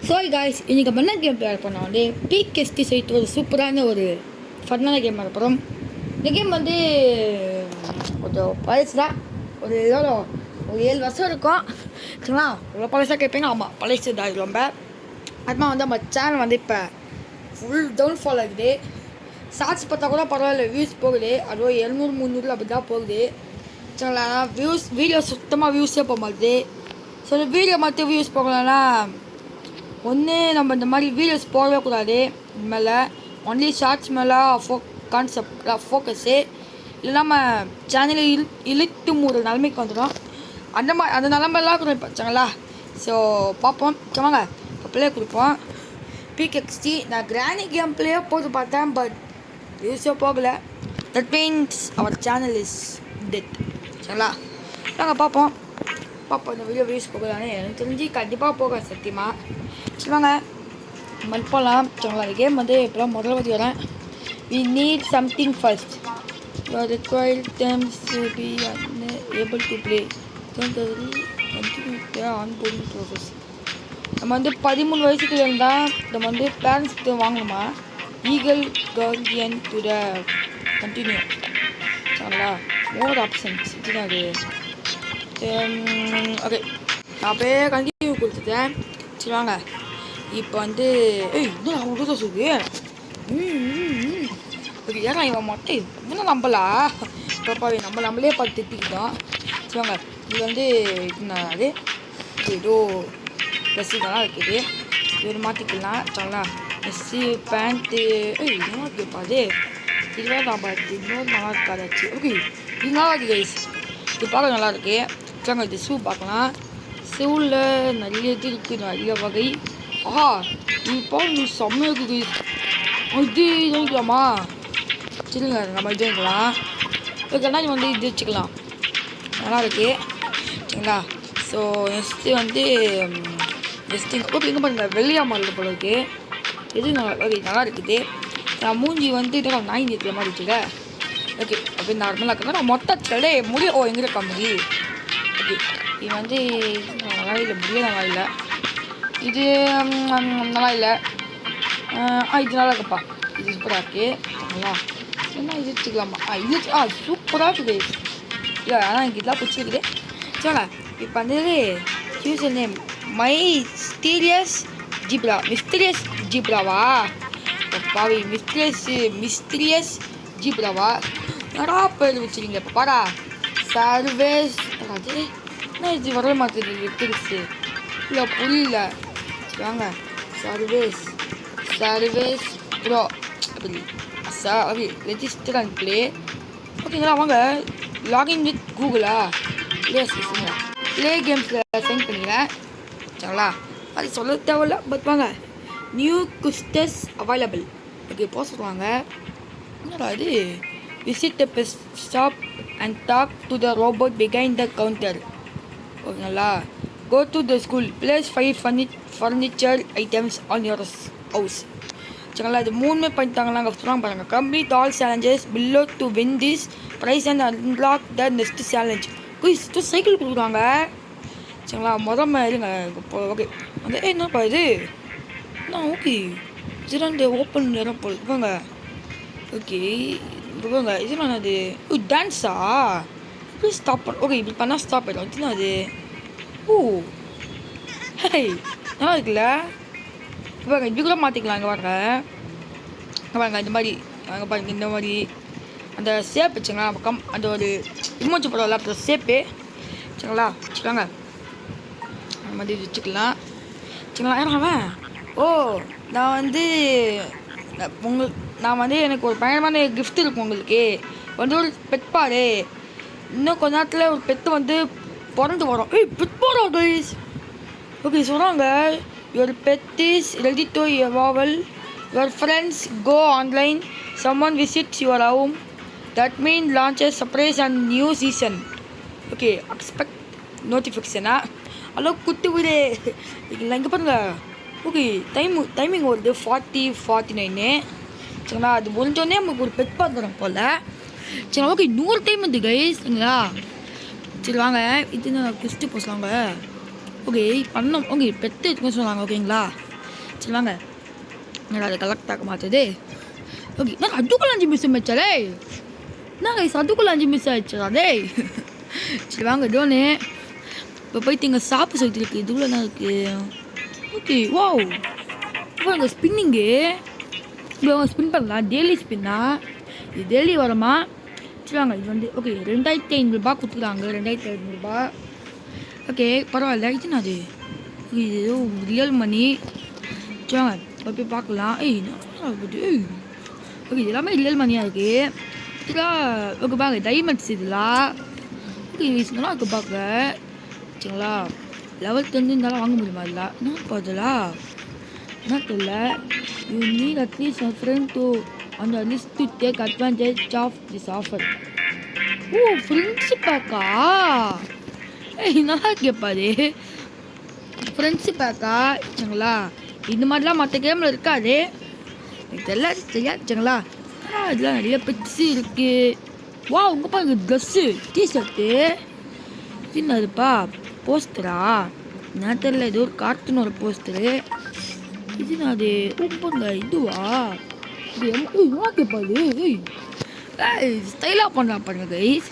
Sorry guys, இன்றைக்கி என்ன game play பண்ணோம் வந்து பிகெஸ்டி சைட் ஒரு சூப்பரான ஒரு ஃபன்னான கேம் அனுப்புகிறோம். இந்த கேம் வந்து கொஞ்சம் பழசு தான். ஒரு எவ்வளோ ஒரு 7 வருஷம் இருக்கும். சரிங்களா? இவ்வளோ பழசாக கேட்பீங்க. ஆமாம், பழசு தான். ரொம்ப அதுமா வந்து நம்ம சேனல் வந்து இப்போ ஃபுல் டவுன்ஃபால் ஆகுது. ஷார்ட்ஸ் பார்த்தா கூட பரவாயில்ல, வியூஸ் போகுது. அதுவும் 700-300 அப்படி தான் போகுது. சரிங்களா? வீடியோ சுத்தமாக வியூஸே போக மாட்டுது. ஸோ வீடியோ மட்டும் வியூஸ் போகலன்னா ஒன்று நம்ம இந்த மாதிரி வீடியோஸ் போடவே கூடாது. இனிமேல் ஒன்லி ஷார்ட்ஸ் மேலே கான்செப்ட் ஃபோக்கஸு இல்லாமல் சேனலை இழுத்து மூடுற நிலைமைக்கு வந்துடும். அந்த நிலமெல்லாம் கூட வச்சாங்களா. ஸோ பார்ப்போம். சொன்னாங்க இப்போ ப்ளே கொடுப்போம். பிகெக்ஸ்டி நான் கிராணி கேம் ப்ளே போட்டு பார்த்தேன், பட் வியூஸே போகலை. தட் மீன்ஸ் அவர் சேனல் இஸ் டெட். சரிங்களா? நாங்கள் பார்ப்போம் இந்த வீடியோ வியூஸ் போகலான்னு எனக்கு தெரிஞ்சு கண்டிப்பாக போக சத்தியமாக. சொல்லுவாங்க மண் போகலாம். சொல்லுவாங்க அந்த கேம் வந்து இப்போலாம் முதல்ல பற்றி வரேன். We need something first. You are required terms to be able to play onboarding process. நம்ம வந்து 13 வயசுக்கு இருந்தால் நம்ம வந்து பேரண்ட்ஸ்க்கு வாங்கணுமா. Legal guardian to the continue. சரிங்களா? மோர் ஆப்ஷன்ஸ் இதுதான் அது. ஓகே, நான் அப்படியே கண்டினியூ கொடுத்துட்டேன். சரி வாங்க இப்போ வந்து இன்னும் அவன் கூட சொல்லு. ஓகே, ஏன்னா இவன் மட்டும் இன்னும் நம்பலா பாப்பாவே நம்மளே பார்த்து திட்டிக்கிட்டோம். சரி வாங்க, இது வந்து அது ஏதோ ட்ரெஸ்ஸு நல்லா இருக்குது. இது ஒரு மாற்றிக்கலாம். சரிங்களா? ட்ரெஸ்ஸு பேண்ட்டு இன்னும் கேட்பாது. இதுதான் நான் பார்த்து இன்னொரு நல்லா இருக்காதாச்சு. ஓகே, இது நல்லா இருக்குது கைஸ். இது பார்க்க நல்லாயிருக்கு. சரிங்க, இது ஷூ பார்க்கலாம். ஷூவில் நிறைய இது இருக்குது, நிறைய வகை. ஆஹா, இது பார்க்க நீ செம்மையாக இருக்குது. இது வாங்கிக்கலாமா? சரிங்க, நம்ம இது வாங்கிக்கலாம். இதுக்கெல்லாம் நீ வந்து இது வச்சுக்கலாம். நல்லா இருக்கு. சரிங்களா? ஸோ நெக்ஸ்ட்டு வந்து ஓகே, எங்கே பாருங்கள் வெள்ளையா மாடல் போல இருக்குது. எது நல்லா ஓகே நல்லா இருக்குது. நான் மூஞ்சி வந்து இதெல்லாம் நாய் நீட்டில் மாதிரி வச்சுக்க. ஓகே, அப்படி நார்மலாக இருக்குன்னா நான் மொத்தத்தில் முடியும். எங்கே இருக்கா முடி? ஓகே, இது வந்து நல்லா இல்லை, முடிய நல்லா இல்லை. இது நல்லா இல்லை. இது நல்லா இருக்குப்பா. இது சூப்பராக இருக்குது. சரிங்களா? என்ன இது வச்சுக்கலாமா? இது சூப்பராக இருக்குது. இல்லை, ஆனால் எனக்கு இதெல்லாம் பிடிச்சிருக்குது. சரிங்களா? இப்போ வந்து யூசர் நேம் மிஸ்டீரியஸ் ஜீப்ராவா? பாவி மிஸ்டீரியஸ் ஜீப்ராவா? நடா பேர் வச்சுருங்க. இப்போ பாரா சர்வேஸ் அது என்ன இது வர மாட்டேது எடுத்துருச்சு. இல்லை புரியல. வாங்க சர்வேஸ் ப்ரோ அப்படி அப்படி ரெஜிஸ்டர் அண்ட் ப்ளே. ஓகேங்களா? வாங்க லாகின் வித் கூகுளா ப்ளே கேம்ஸில் சென்ட் பண்ணிக்கிறேன். சரிங்களா? அது சொல்ல தேவையில்ல, பட் வாங்க நியூ குஸ்டஸ் அவைலபிள். ஓகே, போக சொல்லுவாங்க. என்னடா இது? Visit the pet shop and talk to the robot behind the counter. ஓகேங்களா? Go to the school, place 5 furniture items on your house. சரிங்களா? இது 3 பண்ணிட்டாங்களா? அங்கே சொல்லுவாங்க பாருங்கள். Complete all challenges below to win this prize and unlock the next challenge. Cycle கொடுக்குறாங்க. சரிங்களா? இருங்க இப்போ. ஓகே, வந்து என்னப்பா இது? ஓகே, இது ஓப்பன் நேரம் போல் இருப்பாங்க. ஓகே இருப்பாங்க. இதெல்லாம் அது டான்ஸா? இப்படி ஸ்டாப் பண்ண. ஓகே, இப்படி பண்ணால் ஸ்டாப் ஆகிடும். இதுலாம் அது ஹே நல்லா இருக்குல்ல? பாருங்க, இப்படி கூட மாற்றிக்கலாம். இங்கே பாருங்க இந்த மாதிரி. அங்கே பாருங்க இந்த மாதிரி அந்த ஷேப் வச்சுங்களா. அந்த ஒரு இமோஜி படம் அந்த ஷேப்பு. சரிங்களா? வச்சுக்கோங்க, அந்த மாதிரி வச்சுக்கலாம். சரிங்களா? ஏன்னா நான் வந்து எனக்கு ஒரு பயங்கரமான கிஃப்ட் இருக்கும் உங்களுக்கு. வந்து ஒரு பெட் பாரு. இன்னும் கொஞ்ச நேரத்தில் ஒரு பெட்டு வந்து பிறந்து வரும். பெட் பாரா கைஸ்? ஓகே, சொல்கிறாங்க your pet is ready to evolve. Your friends go online. Summon visits your home. That mean launches surprise and new season. Okay, expect நோட்டிஃபிகேஷனா? ஹலோ குட்டி வீடு இல்லை இங்கே பாருங்க. ஓகே, டைமிங் வருது 40-49. சரிங்களா? அது முடிஞ்சோடனே நமக்கு ஒரு பெட் பார்த்துறோம் போல். சரி ஓகே, 100 டைம் வந்து கைஸ். சரிங்களா? சரி வாங்க, இது நான் குஸ்ட்டு போக சொன்னாங்க. ஓகே பண்ணோம். ஓகே பெட்டு எடுத்துக்க சொன்னாங்க. ஓகேங்களா? சரி வாங்க. என்னடா அது கலெக்ட் ஆக மாட்டுது. ஓகே நான் அதுக்குள்ள 5 மிஸ் வச்சாலே. நான் கைஸ் அதுக்குள்ள 5 மிஸ் ஆயிடுச்சா டேய். சரி வாங்க டோனு. இப்போ போயிட்டு இங்கே சாப்பிட சொல்லிட்டு இருக்கு. இதுக்குள்ள என்ன இருக்கு? Okay wow. இப்போ அங்கே ஸ்பின்னிங்கு. இப்போ ஸ்பின் பண்ணலாம். டெய்லி ஸ்பின்னா. இது டெய்லி வருமா? சரி வாங்க இது வந்து ஓகே 2500 ரூபாய் கொடுத்துருக்காங்க. 2500 ரூபாய். ஓகே பரவாயில்ல. இதுனா அது இது ஏதோ ரியல் மணி. சரி வாங்க போய் பார்க்கலாம். ஓகே இது எல்லாமே ரியல் மணியாக இருக்குது. இதெல்லாம் ஓகே பாருங்க டைமண்ட்ஸ் இதெல்லாம். ஓகே இதெல்லாம் இருக்கு பார்க்க. சரிங்களா லெவல் 10 இருந்தாலும் வாங்க முடியுமா இல்லை? என்ன பார்த்தலா என்ன தெரியல. You need at least a friend to on the list to take advantage of this offer. ஓ ஃப்ரெண்ட்ஷிப் பேக்கா? நல்லா கேட்பாரு. ஃப்ரெண்ட்ஷிப் பேக்கா சரிங்களா? இந்த மாதிரிலாம் மற்ற கேமில் இருக்காது. எனக்கு எல்லாம் தெரியாதுங்களா? இதெல்லாம் நிறைய பெட்ஸு இருக்குது. வா உங்கள் பாருங்க ட்ரெஸ்ஸு டிஷர்ட்டு என்னதுப்பா போஸ்டரா? நான் தெரியல ஏதோ ஒரு கார்ட்டூனோட போஸ்டரு. இது நான் அது உப்பங்க இதுவா? இது கேட்பா இது ஸ்டைலாக பண்ணலாம் பாருங்க கைஸ்.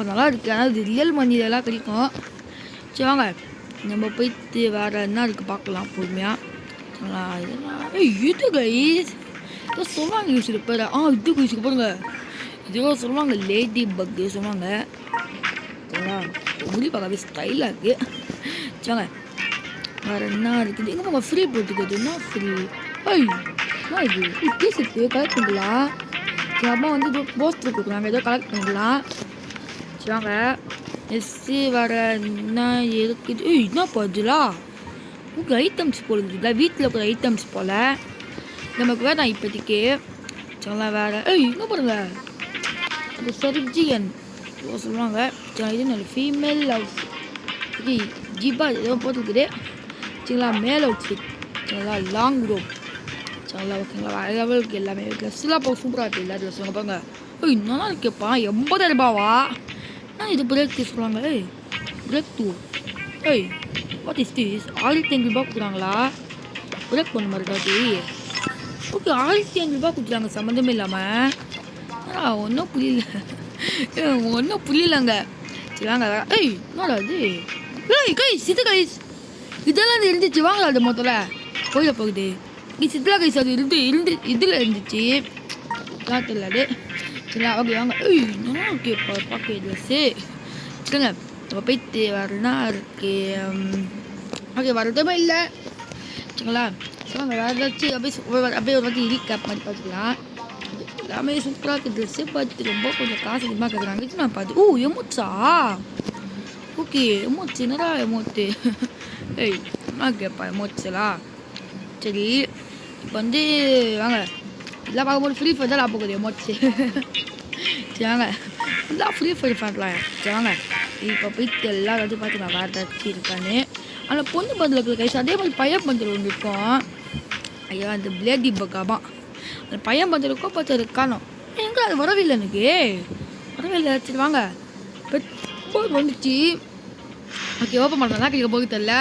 நல்லா இருக்குது. ஆனால் இது ரியல் மணி இதெல்லாம் கிடைக்கும். சரி வாங்க நம்ம போயிட்டு வேறு என்ன இருக்குது பார்க்கலாம் பொறுமையாக. இதெல்லாம் இது கைஸ் ஏதோ சொல்லுவாங்க யூஸ் பேர். இது யூஸுக்கு பாருங்க. இதுவோ சொல்லுவாங்க லேடி பக்கு சொல்லுவாங்க. முடி பார்க்கவே ஸ்டைலாக இருக்குது. சரிங்க வேறு என்ன இருக்குது? எங்கே நம்ம ஃப்ரீ போட்டுக்கிறது என்ன ஃப்ரீ? என்ன இது டிஷர்ட்டு கலெக்ட் பண்ணிக்கலாம். சரி அம்மா வந்து ஏதோ போஸ்டர் கொடுக்குறாங்க ஏதோ கலெக்ட் பண்ணிக்கலாம். சரி வாங்க எஸ்ஸு வேறு என்ன இருக்குது? என்ன போதுலா உங்களுக்கு ஐட்டம்ஸ் போல் இருக்குதுல்ல வீட்டில் இருக்கிற ஐட்டம்ஸ் போல் நமக்கு வேறு நான் இப்போதைக்கு சொல்லலாம் வேறு. என்ன பாருங்க அந்த சர்ஜியன் சொல்லுவாங்க. இது நல்ல ஃபீமேல் லவ்ஸ் ஜிபா ஏதோ போட்டுருக்குது. சரிங்களா மேல் அவுட்ஃபிட் சரிங்களா லாங் ரோப் சரிங்களா ஓகேங்களா வேறு லெவலுக்கு எல்லாமே ட்ரெஸ்லாம் போக சூப்பராக இருக்குது எல்லா ட்ரெஸ் பாருங்க. என்னன்னா கேட்பா 80,000 ரூபாவா? இது பிரேக் டூ சொல்லுவாங்க. Break two what is this? 1500 ரூபாய் கொடுக்குறாங்களா? பிரேக் பண்ண மாதிரி டாட்டி. ஓகே 1500 ரூபாய் கொடுக்குறாங்க சம்மந்தமே இல்லாமல். ஒன்றும் புரியல ஒன்றும் புரியலங்க. சரி வாங்க என்னடா அது? கைஸ் இது கைஸ் இதெல்லாம் இருந்துச்சு வாங்க. அது முதல்ல கோயில போகுது சித்ரா கைஸ் அது இதில் இருந்துச்சு தெரியல அது. சரிங்களா ஓகே வாங்க. நல்லா ஓகே பார்க்க ட்ரெஸ்ஸு சரிங்க நம்ம போயிட்டு வரனா இருக்கு. ஓகே வரதுமே இல்லை சரிங்களா. வாங்க வேறு ஏதாச்சும் அப்படியே ஒரு வாட்டி ரீகேப் மாதிரி பார்த்துக்கலாம். எல்லாமே சூப்பராக இருக்குது ட்ரெஸ்ஸு பார்த்து ரொம்ப கொஞ்சம் காசு அதிகமாக கேட்குறாங்க. இது நான் பார்த்து எமோட்ஸா? ஓகே எமோட்ஸ் என்னடா எமோட்டு? என்ன கேட்பா எமோட்ஸெல்லாம்? சரி இப்போ வந்து வாங்க எல்லாம் பார்க்கும்போது ஃப்ரீ ஃபயர் தான் போகுது எமோட்ஸு. சரி வாங்க ஃபுல்லாக ஃப்ரீ ஃபயர் பண்ணலாம். சரி வாங்க இப்போ போயிட்டு எல்லாம் வந்து பார்த்து நான் வேறு ஏதாச்சும் இருக்கான்னு. ஆனால் பொண்ணு பதில் இருக்கிற கைஸ் அதே மாதிரி பையன் பந்தில் ஒன்று இருக்கும். ஐயா அந்த பிளேடி பக்காமா அந்த பையன் பந்தில் இருக்கோ பார்த்து அது காணும். எங்கே அது வரவே இல்லை எனக்கு வரவே இல்லை. சரி வாங்க பெட்ரோல் வந்துச்சு. ஓகே ஓப்பன் பண்ணுறதா கேட்க போக தெரில.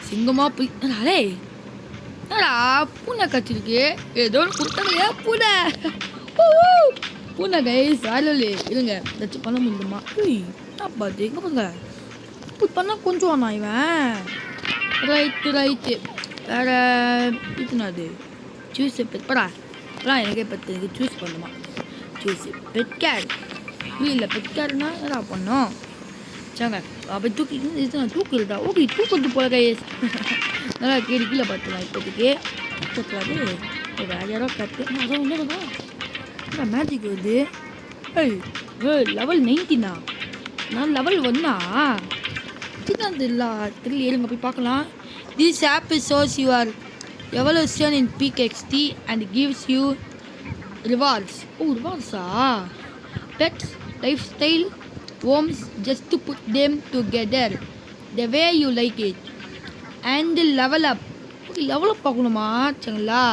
சிங்கமாக போய் அடே என்னடா பூனை கச்சிருக்கு ஏதோ கொடுத்தாங்க பூனை பூனை கைஸ் ஆலோலே இருங்க ஏதாச்சும் பண்ண முடியுமா? என்ன பார்த்து எங்கே பாருங்க இப்படி பண்ணால் கொஞ்சம் ஆனா இவன் ரைட்டு வேறு இதுனாது ஜூஸு பெட்படா அதான் எனக்கே பத்து எனக்கு சூஸ் பண்ணுமா ஜூஸு பெட்கேர் இல்லை பெட்கேர்னா என்னடா பண்ணோம்? சாங்க அப்போ தூக்கி இது நான் தூக்கிட்டா ஓகே தூக்குறது போல கைஸ் நல்லா கீழே பார்த்துலாம் இப்போதைக்கு தூக்கலாது வேறு யாரோ கற்று அதான் ஒன்றும் மேஜிக் வருது. லெவல் 19 நான் லெவல் 1 இதுதான் தெரியல தெரியல ஏழுங்க போய் பார்க்கலாம். This app shows your evolution in peak XT and gives you rewards. ரிவார்ட்ஸா? Pets, lifestyle, homes, just to put them together the way you like it and level up. Okay level up பார்க்கணுமா? சரிங்களா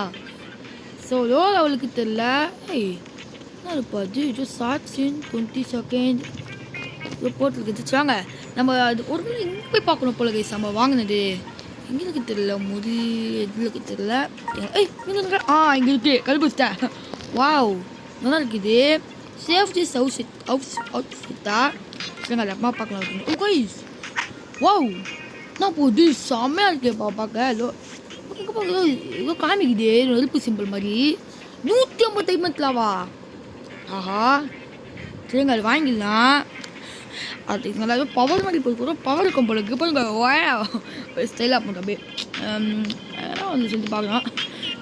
so low லெவலுக்கு தெரில. என்ன இருப்பா அது இது shorts இன் 20 second இது போட்டுருக்கு. வாங்க நம்ம அது ஒரு இங்கே போய் பார்க்கணும் போல கைஸ் நம்ம வாங்கினது எங்கே இருக்கு தெரியல முடி எதில் இருக்கு தெரியல. ஏய் இங்கே இருக்க இங்கே இருக்கு கண்டுபிடிச்சிட்டேன். வாவ் நல்லா இருக்குது. சேஃப்டி அவுட்ஃபிட்டா இல்லைங்க அது அம்மா பார்க்கலாம். ஓ கைஸ் வாவ் நான் போகுது செம்மையாக இருக்கேப்பா பார்க்க. எங்கே பார்க்க ஏதோ காமிக்குது நெருப்பு சிம்பிள் மாதிரி 150 டைமண்ட்லாவா. ஆஹா சரிங்க அது வாங்கிடலாம். அது நல்லா பவர் மாதிரி போய் பவர் இருக்கும் போல இருக்கு பாருங்க. ஸ்டைலாக பண்ணுற அப்படியே வந்து சொல்லி பார்க்கலாம்.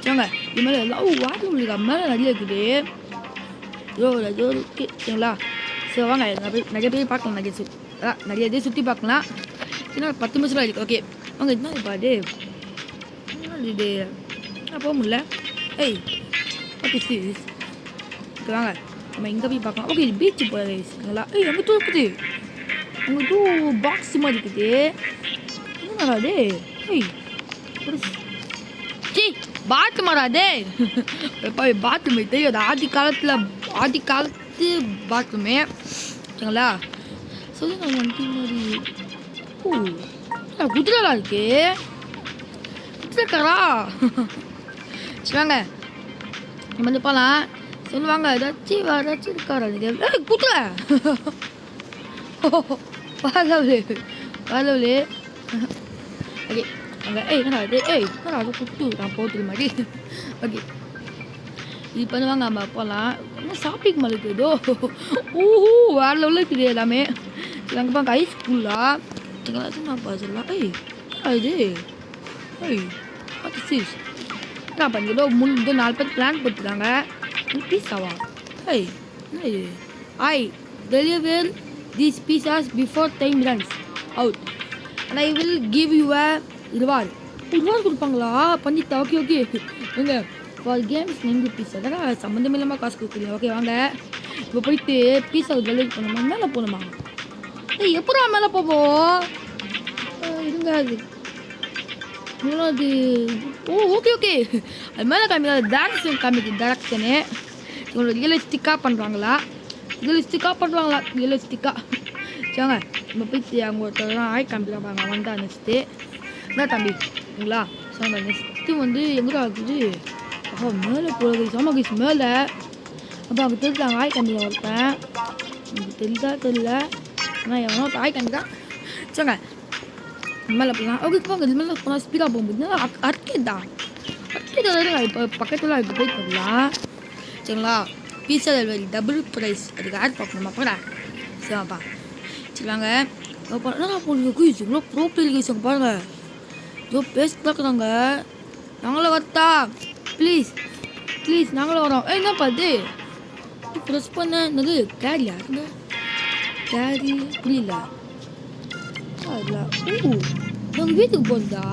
சரிங்க இது மேலே எல்லாம் வாங்கி முடியுங்க மேலே நிறைய இருக்குது. ஏதோ இருக்குது சரிங்களா. சரி வாங்க நிறைய பேர் பார்க்கலாம். நிறைய இதே சுற்றி பார்க்கலாம். ஏன்னா 10 நிமிஷம் இருக்குது. ஓகே வாங்க என்ன பாது இது போக முடியல. ஏய் ஓகே வாங்க நம்ம இங்கே போய் பார்க்கலாம். ஓகே இது பீச்சு போல நல்லா. ஏய் அங்கே தூ இருக்குது அங்கே தூ பாக்ஸ் மாதிரி இருக்குது. என்ன வராது. ஏய் சி பாத்து மாறாதே பாத்ரூம் தெரியாது. ஆதி காலத்து பாத்ரூமே சரிங்களா. சொல்லி நான் வண்டி மாதிரி குதிரைலாம் இருக்கு. குதிரைக்காரா சரிவாங்க நம்ம வந்து போகலாம். சொல்லுவாங்க ஏதாச்சும் இருக்காரா குதிரை வரலே. ஓகே அங்கே என்னடா அது குத்து நான் போட்டுக்க மாதிரி. ஓகே இது பண்ணுவாங்க நம்ம போகலாம். இன்னும் ஷாப்பிங் மாலுக்கு ஏதோ வேறு லெவலில் இருக்குது எல்லாமே. அங்கே பார்க்க ஹை ஸ்கூலா நான் சொல்லலாம். இது என்ன பண்ணிதோ 4 பேர் பிளான் போட்டுருக்காங்க. பீஸாவா என்ன இது deliver these pizzas before time runs out and I will give you a reward. கொடுப்பாங்களா பண்ணிட்டா. ஓகே எங்க ஃபார் கேம்ஸ் நீங்கள் பீஸா தான் சம்மந்தம் இல்லாமல் காசு கொடுக்குறீங்க. ஓகே வாங்க இப்போ போயிட்டு பீஸா டெலிவரி பண்ணணுமா மேலே போகணுமா. எப்படா மேலே போவோம் இருங்க அது ஓகே அது மேலே காமிக்க டேரக்ஷன் காமிக்குது. டேரக்ஷனு இவங்களோட ரியலிஸ்டிக்காக பண்ணுறாங்களா சரிங்க நம்ம போயிட்டு அவங்க ஒருத்தர் ஆய் காமிக்கலாம் பாருங்க வந்தா. நெக்ஸ்ட்டு என்ன தம்பிங்களா சரிங்க நெக்ஸ்ட்டு வந்து எங்கே ஆகுது. மேலே போகிறது சமகேஷ் மேலே அப்போ அங்கே தெரிஞ்சாங்க ஆய் காமிக்கலாம் ஒருத்தன். எனக்கு தெரியல ஆனால் எவனோ ஆய் காமிக்கான் சரிங்க மேலே போகலாம். ஓகே போங்க இது மேலே போனால் ஸ்பீடாக போகும்போது அர்க்கேதா இப்போ பக்கத்தில் இப்போ போய் பண்ணலாம் சரிங்களா. பீஸா டெலிவரி டபுள் ப்ரைஸ் அதுக்கு ஆட் பார்க்கணுமா போடா சரிப்பா சரி வாங்க என்ன போடுங்க குயிஸ் இவ்வளோ ப்ரோப்பர் கேஸ் அங்கே பாருங்கள் ஏதோ பேசி பார்க்குறாங்க. நாங்களும் வரட்டா ப்ளீஸ் நாங்களும் வரோம். என்னப்பா இது ப்ரெஸ் பண்ண என்னது கேரியா கேரி புரியல. நாங்கள் வீட்டுக்கு போகிறதா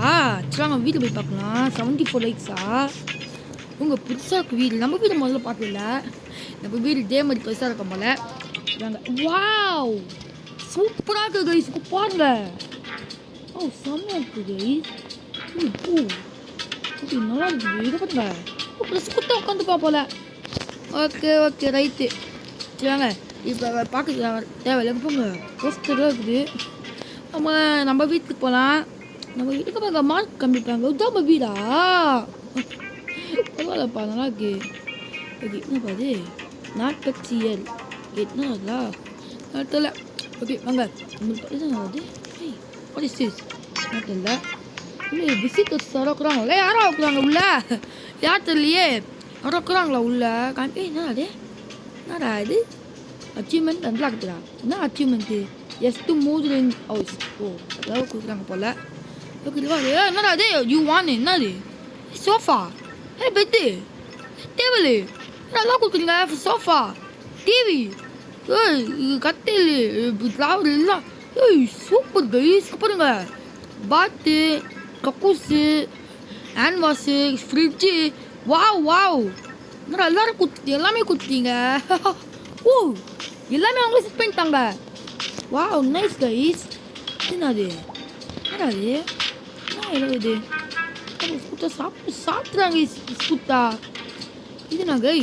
சரி வாங்க வீட்டுக்கு போய் பார்க்கலாம். 74 லைக்ஸா உங்கள் புதுசாக இருக்கு வீடு. நம்ம வீடு முதல்ல பார்க்கல. நம்ம வீடு இதே மாதிரி பெருசாக இருக்கும் போல. வாவ் சூப்பராக இருக்குது கைஸ். பாருங்க செம்மையாக இருக்குது கைஸ். ஓகே நல்லா இருக்குது. இதை பாருங்க ப்ளஸ் குத்த உட்காந்துப்பா போல. ஓகே ரைட்டு சரி வாங்க இப்போ பார்க்க தேவையில்லை. போங்க போஸ்டராக இருக்குது. நம்ம வீட்டுக்கு போகலாம். நம்ம வீட்டுக்கு பாருங்க மார்க் கம்மிப்பாங்க. இதுதான் நம்ம வீடா பரவாயில்லப்பா நல்லா இருக்கு. ஓகே என்னப்பா அது நாட்கட்சியல் என்னங்களா தெரியல. ஓகே வாங்க உங்களுக்கு இது தெரியல. இல்லை விசிட்டர்ஸ் யாரோ இருக்கிறாங்களே யாரோ இருக்கிறாங்க உள்ள யார் தெரியலையே யாரோ இருக்கிறாங்களா உள்ள என்னடா இது அச்சீவ்மெண்ட் நல்லா இருக்குதா. என்ன அச்சீவ்மெண்ட்டு எஸ்ட்டு மூது ஹவுஸ் அதாவது கொடுக்குறாங்க போல். ஓகே என்னடா அது யூ வான் என்னது சோஃபா பெட்டு டேபிள் நல்லா கொடுக்குறீங்க. சோஃபா டிவி கட்டில் ஃப்ளவர் எல்லாம் சூப்பர் கைஸ். பாருங்க பாத்து கக்கூஸு ஹேண்ட் வாஷு ஃப்ரிட்ஜு வாவ் என்னடா எல்லாரும் எல்லாமே கொடுத்துட்டீங்க. எல்லாமே அவங்களே செட் பண்ணிட்டாங்க. Wow nice guys. என்னது இது சாப்பிட்றாங்க ஸ்கூட்டா இதுனா கை.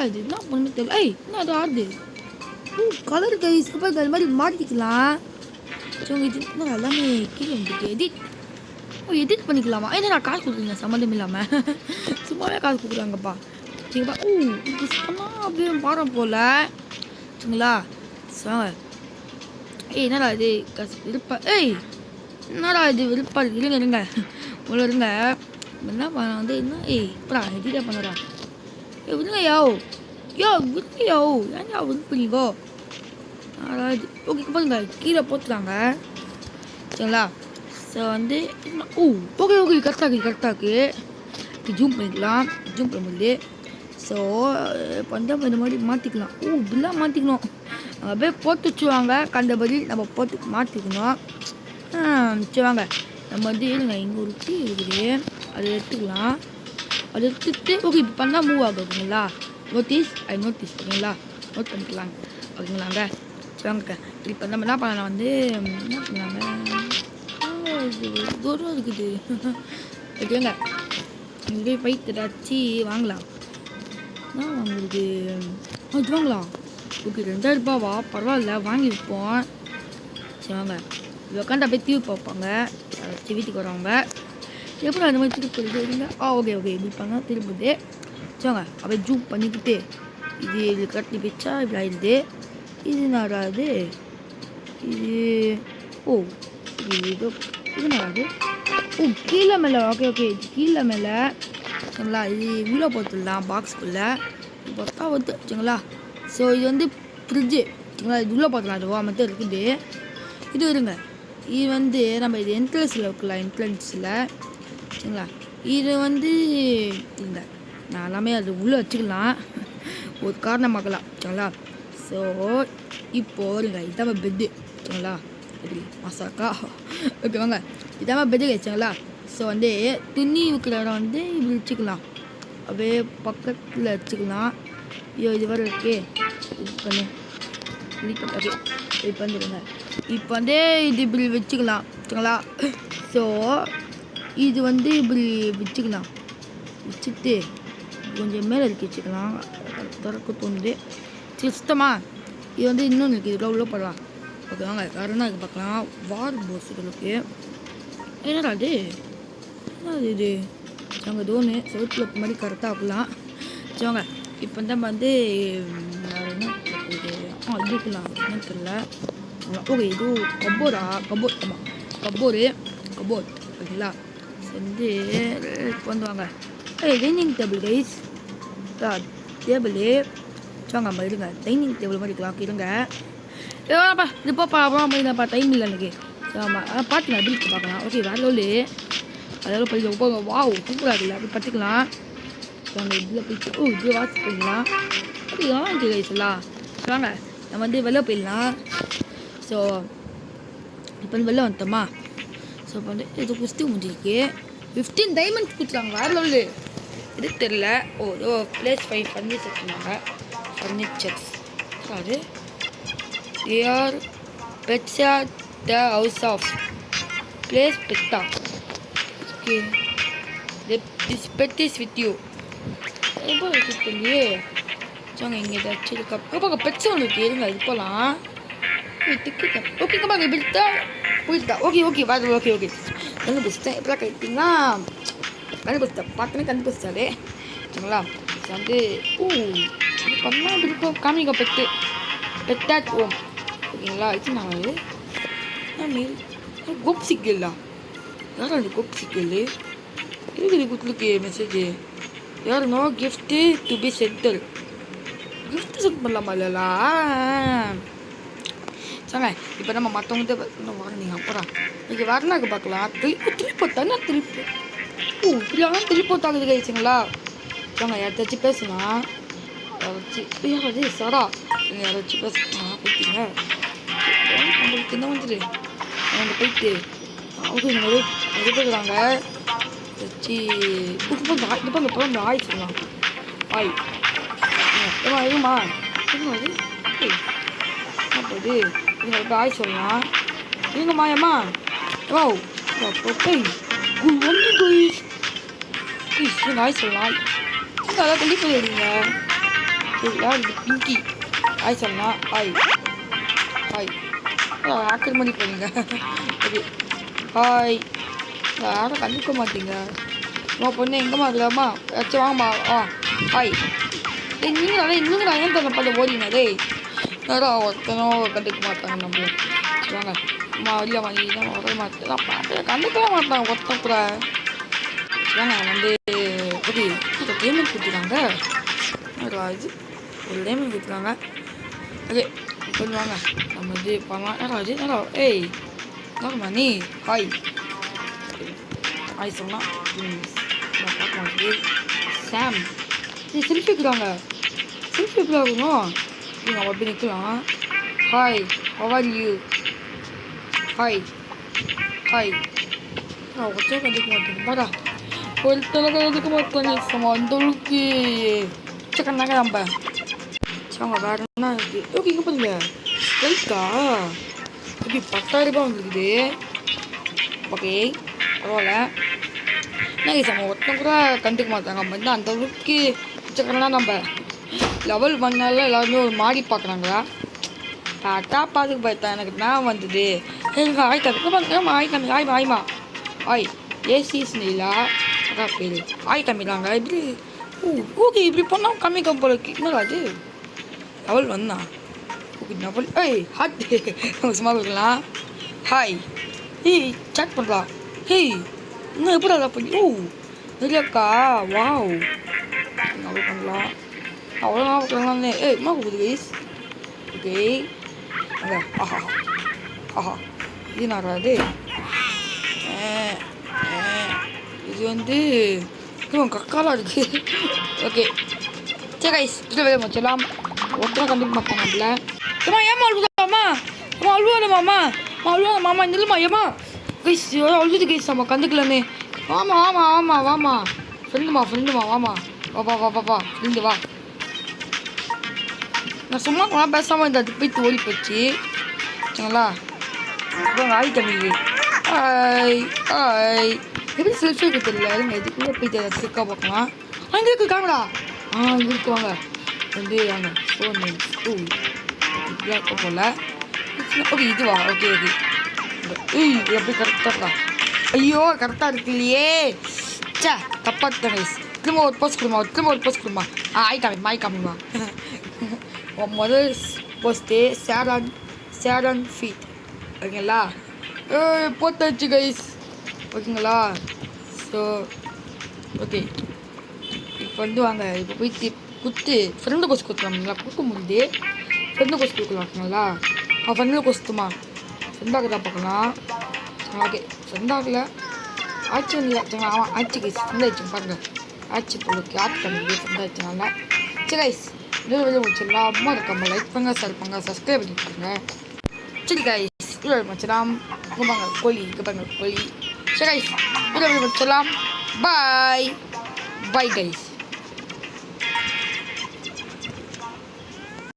இது என்ன பண்ணு தெரியல. என்ன அது ஆடுது கலர் கைஸ். அது மாதிரி மாட்டிக்கலாம். இது எல்லாமே கீழே வந்துட்டு எடிட் ஓ எடிட் பண்ணிக்கலாமா? நான் காசு கொடுக்குறீங்க சம்மந்தம் இல்லாமல் சும்மாவே காசு கொடுக்குறாங்கப்பா. சரிப்பா. இது சொன்னால் அப்படியே பாடம் போல் சரிங்களா? சாங்க என்னடா இது விருப்பா? என்னடா இது விருப்பா? இருங்க உள்ள இருங்க. என்ன பண்ண வந்து என்ன இப்படா எடிட்டா பண்ணுறா? விடுங்க விடுங்கயோ ஏன்டா விருப்பீங்கோ? அதாவது ஓகே பாருங்க கீழே போட்டுறாங்க சரிங்களா? ஸோ வந்து ஓகே கரெக்டாக ஜூம் பண்ணிக்கலாம். ஜூம் பண்ண முடியல. ஸோ பந்தம் இந்த மாதிரி மாற்றிக்கலாம். இப்படிலாம் மாற்றிக்கணும். அப்படியே போட்டு வச்சுருவாங்க கண்டபடி நம்ம போட்டு மாற்றிக்கணும். சரி வாங்க நம்ம வந்து இருங்க இங்கே ஒரு டீ இருக்குது அதை எடுத்துக்கலாம். அதை எடுத்துட்டு ஓகே இப்போ பண்ணால் மூவ் ஆகுதுங்களா? நோட்டீஸ் ஓகேங்களா? நோட் பண்ணிக்கலாம் ஓகேங்களாங்க. சரி வாங்க இப்போ நம்ம என்ன பண்ணலாம் வந்து என்ன பண்ணலாங்க தூரம் இருக்குது ஓகேங்க. இங்கே பைத்து ஏதாச்சி வாங்கலாம். என்ன வாங்குறது? இது வாங்கலாம். ஓகே 2000 ரூபாவா? பரவாயில்ல வாங்கி வைப்போம். சரி வாங்க இது உட்காந்து அப்படியே டிவி பார்ப்பாங்க யாராச்சும் வீட்டுக்கு வரவங்க. எப்படி அந்த மாதிரி திருப்பி இருங்க. ஓகே இப்படிப்பாங்க திருப்புது. சரிங்க அப்படியே ஜூம் பண்ணிக்கிட்டு இது கட்டி வச்சா இப்படி ஆயிடுது. இது நடாது இது இது ஏதோ இது நடாது. கீழே மேலே ஓகே இது கீழே மேலே சரிங்களா? இது உள்ளே போட்டுடலாம் பாக்ஸ்குள்ளே பார்த்தா வந்து சரிங்களா? ஸோ இது வந்து ஃப்ரிட்ஜு சரிங்களா? இது உள்ளே போட்டுடலாம். அது மட்டும் இருக்குது. இது இருங்க இது வந்து நம்ம இது என்ட்ரன்ஸில் வைக்கலாம். என்ட்ரன்ஸில் சரிங்களா? இது வந்து இல்லை நான் எல்லாமே அது உள்ளே வச்சுக்கலாம். ஒரு காரணமாகலாம் சரிங்களா? ஸோ இப்போது இருங்க இதாம பெட்டு சரிங்களா? எப்படி மசாக்கா ஓகே வாங்க இதாம பெட்டு வச்சுங்களா? ஸோ வந்து துணி வைக்கிற இடம் வந்து இப்படி வச்சுக்கலாம். அப்படியே பக்கத்தில் வச்சுக்கலாம். இது வர ஓகே இது பண்ணு ஓகே இது பண்ணிடுங்க. இப்போ வந்து இது இப்படி வச்சுக்கலாம் சரிங்களா? ஸோ இது வந்து இப்படி வச்சுக்கலாம். வச்சுட்டு கொஞ்சம் மேலே இருக்கு வச்சுக்கலாம். திறக்க தோணுது சுத்தமாக. இது வந்து இன்னொன்று இருக்குது இவ்வளோ உள்ள போடலாம். ஓகே வாங்க வேறு என்ன இருக்குது பார்க்கலாம். வார் போஸுகளுக்கு என்னடா அது இது நாங்கள் தோணு செவத்துல மாதிரி கரெக்டாக ஆகலாம். சரிவாங்க இப்போ நம்ம வந்து வேறு என்ன இதுக்கலாம் என்னன்னு தெரியல. ஓகே இது கபோர்ட் ஆமாம் கபோர்ட் ஓகேங்களா? வந்து வந்து வாங்க டைனிங் டேபிள் கைஸ் டேபிளு வாங்க நம்ம இருங்க டைனிங் டேபிள் மாதிரி இருக்கலாம். இருங்க ஏப்பா இது போப்பா டைம் இல்லை எனக்கு. ஆமாம் பார்த்துக்கலாம் பில்க்கு பார்க்கலாம். ஓகே வேறு லோலு அதெல்லாம் போய் போங்க சூப்பராக இல்லை அப்படி பார்த்துக்கலாம். வாங்க இதில் போயிட்டு இதில் வாட்ச் பண்ணிக்கலாம். அப்படி வாங்க கைஸ்லாம் வாங்க நம்ம வந்து வெளில போயிடலாம். ஸோ இப்போ வந்து வெளில வந்துட்டோமா? ஸோ இப்போ வந்து இது குஸ்தி முடிஞ்சிருக்கு. 15 டைமண்ட்ஸ் கொடுத்துருவாங்க வேறு லெவலு. இது தெரில ஏதோ பிளேஸ் 5 ஃபர்னிச்சர்ஸ் சொன்னாங்க. ஃபர்னிச்சர்ஸ் அது ஏஆர் பெட்ஸா த ஹவுஸ் ஆஃப் பிளேஸ் பெட்டா. Okay this pet is with you. எப்போ இருக்குது தெரியலையே. சொங்க இங்கே ஏதாச்சும் இருக்கா? பார்க்க பெட்ஸ் ஒன்று இருக்குது இருங்க இது போகலாம். ஓகேங்க பாருங்க இப்படி தான் போயிட்டா. ஓகே பாரு ஓகே கண்டுபிடிச்சிட்டேன். எப்படிலாம் கட்டிங்கன்னா கண்டுபிடிச்சிட்டேன் பார்த்தோன்னே கண்டுபிடிச்சாலே சரிங்களா? வந்து இது பண்ணால் இப்படி இருக்கும் காமிங்க பெட்டாட் ஓம் ஓகேங்களா? இது நான் மீல் கோப் சிக்கலா யாரும் அந்த கோப் சிக்கல் இருக்குது குத்துலுக்கு மெசேஜ் யார் நோ கிஃப்ட்டு டு பி சென்டர் கிஃப்ட் சென்ட் பண்ணலாமா இல்லைலா? சொங்க இப்போ நம்ம மற்றவங்க வர நீங்கள் அப்புறம் நீங்கள் வரலாக்கு பார்க்கலாம். திருப்பி தானே இப்படிலாம் திருப்பத்தாங்க கைச்சுங்களா? சொங்க யாராச்சும் பேசுனா யாராச்சும் யாராவது சரா நீங்கள் யாராச்சும் பேசுனா போய்ட்டீங்க நம்மளுக்கு என்ன வந்துட்டு அவங்க போயிட்டு அவங்க நிறைய பேசுகிறாங்க வச்சு இப்போ இந்த ஆய் சொல்லலாம். ஆய் ஏமா அது அப்போது நீங்கள் ஆய் சொல்லலாம். இருங்க மாயம்மா நீங்கள் ஆய் சொல்லலாம். அதான் கண்டிப்பாக போயிடுங்க யார் இது பிங்கி ஆய் சொல்லலாம். ஆய் ஆக்கர் மணி போடுங்க. ஓகே ஹாய் யாரும் கண்டுக்க மாட்டீங்க. அம்மா பொண்ணு எங்கம்மா இருக்கலாமா? ஏதாச்சும் வாங்கம்மா. ஹாய். இன்னும் ஏன் தர பார்த்து ஓடிங்க டேய். யாரும் ஒருத்தனும் கண்டுக்க மாட்டாங்க நம்மள. வாங்க அம்மா வெளியே வாங்கிதான் வர மாட்டேன் பார்த்து கண்டுக்கவே மாட்டாங்க ஒருத்தன் கூட. வாங்க வந்து ஒரு லேமன் கொடுத்துருக்காங்க. இது ஒரு லேமன் கொடுத்துருக்காங்க. ஓகே சொல்லுவாங்க நம்ம இது பண்ணலாம். நேரா ஏய் என்னம்மா நீ ஹாய் ஹாய் சொன்னால் பார்க்க மாட்டேது. சாம் இது செல்ஃபி இருக்கிறாங்க. செல்ஃபி எப்படி ஆகணும்? நீங்கள் அப்படி நிற்கலாம். Hi how are you? Hi hi நான் ஒருத்தர் கண்டுக்க மாட்டேங்க பாடா. ஒருத்தர் கண்டுக்க மாட்டாங்க. அந்த அளவுக்கு கண்ணாங்க நம்ம அவங்க வேறு என்ன இருக்குது. ஓகே இங்கே பண்ணுங்க ஸ்ட்ரைக்கா. ஓகே 10,000 வந்துருக்குது. ஓகே பரவாயில்ல. என்ன நம்ம ஒருத்தன் கூட கண்டுக்க மாட்டாங்க. நம்ம வந்து அந்த அளவுக்கு பிச்சைக்காரனா நம்ம லெவல் பண்ணால எல்லாருமே ஒரு மாடி பார்க்குறாங்களா? பார்த்தா பார்த்துக்கு பார்த்தா எனக்கு நான் வந்தது எனக்கு ஆய் தம்பி பண்ணுறேன். ஆய் தம்பி ஆய் ஆய்மா ஆய் ஏசிஸ் நீலா அதான் பேர் ஆய் தம்பிலாங்க. இப்படி ஓகே இப்படி பண்ணால் கம்மி போல என்னடா அது லெவல் வந்தா. ஓகே டபுள் ஏய் ஹாட் நம்ம சும்மா கொடுக்கலாம். ஹாய் ஏய் சாட் பண்ணலாம். ஹேய் இன்னும் எப்படி அதை பண்ணி நிறையாக்கா வாவ் அவ்வளோ பண்ணலாம். அவ்வளோ பண்ணலாம்னு ஏய் என்ன கொடுக்குது கைஸ். ஓகே அங்கே ஆஹா ஆஹா இது நாடாது. இது வந்து கக்காலாம் இருக்குது. ஓகே சரி கைஸ் இதில் வேலை முடிச்சலாம். ஒருத்தரும் கண்டுக்க மாட்டாங்க நம்மள. ஏமா ஏமா அழுகுதாம்மா? அம்மா அழுவாதம்மாம்மா அழுவாத மாமா இல்லைம்மா ஏமா கைஸ் அழுகுது கைஸ் நம்ம கண்டுக்கலன்னு. வாமா வாமா வாமா வாமா ஃப்ரெண்டுமா வாமா வா ஃப்ரெண்டு வா. நான் சும்மா கொஞ்ச பேசாமல் இந்த அது போய் ஓடி போச்சு சரிங்களா. அப்புறம் ஆய் தம்பி ஆய் எப்படி செல்ஃபி எடுக்க தெரியல. அதுங்க இதுக்குள்ளே போய் சிக்கா பார்க்கலாம். அங்கே இருக்காங்களா? இங்கே இருக்குவாங்க வந்து வாங்க ஃபோன் இப்படியா இருக்க போல. ஓகே இதுவா ஓகே ஓகே ஏய் இது எப்படி கரெக்டாக ஐயோ கரெக்டாக இருக்கு இல்லையே சே தப்பா கைஸ். திரும்ப ஒரு போஸ்ட் கொடுமா. ஆய் காமிமா முதல் போஸ்ட்டு சேரன் ஃபீட் ஓகேங்களா. போட்டாச்சு கைஸ் ஓகேங்களா. ஸோ ஓகே இப்போ வந்து வாங்க இப்போ போய் குத்து ஃப்ரெண்டு கோஸ் கொடுத்துருவாங்களா. கொடுக்க முடியுது ஃப்ரெண்டு கோஸ் கொடுக்கலாங்களா. ஃப்ரெண்டில் கொஸ்துமா ஃப்ரெண்டாக தான் பார்க்கலாம். ஓகே ஃப்ரெண்டாகல ஆட்சி வந்து ஆமாம் ஆட்சிக்கு ஃப்ரெண்ட் ஆயிடுச்சு பாருங்கள். ஆட்சி பொருளுக்கு ஆட்சி பண்ணிட்டு ஃப்ரெண்ட் ஆயிடுச்சுனால சரி கைஸ் இன்னொரு வெளியே முடிச்சிடலாம். அம்மா இருக்காம லைக் பண்ணுங்க ஷேர் பண்ணுங்க சப்ஸ்கிரைப் பண்ணிப்பாங்க. சரி கைஸ் இன்னொரு முடிச்சிடலாம். இங்கே பாங்க கோழி சரி கைஸ் இன்னொரு வெளியே முடிச்சிடலாம். Bye guys.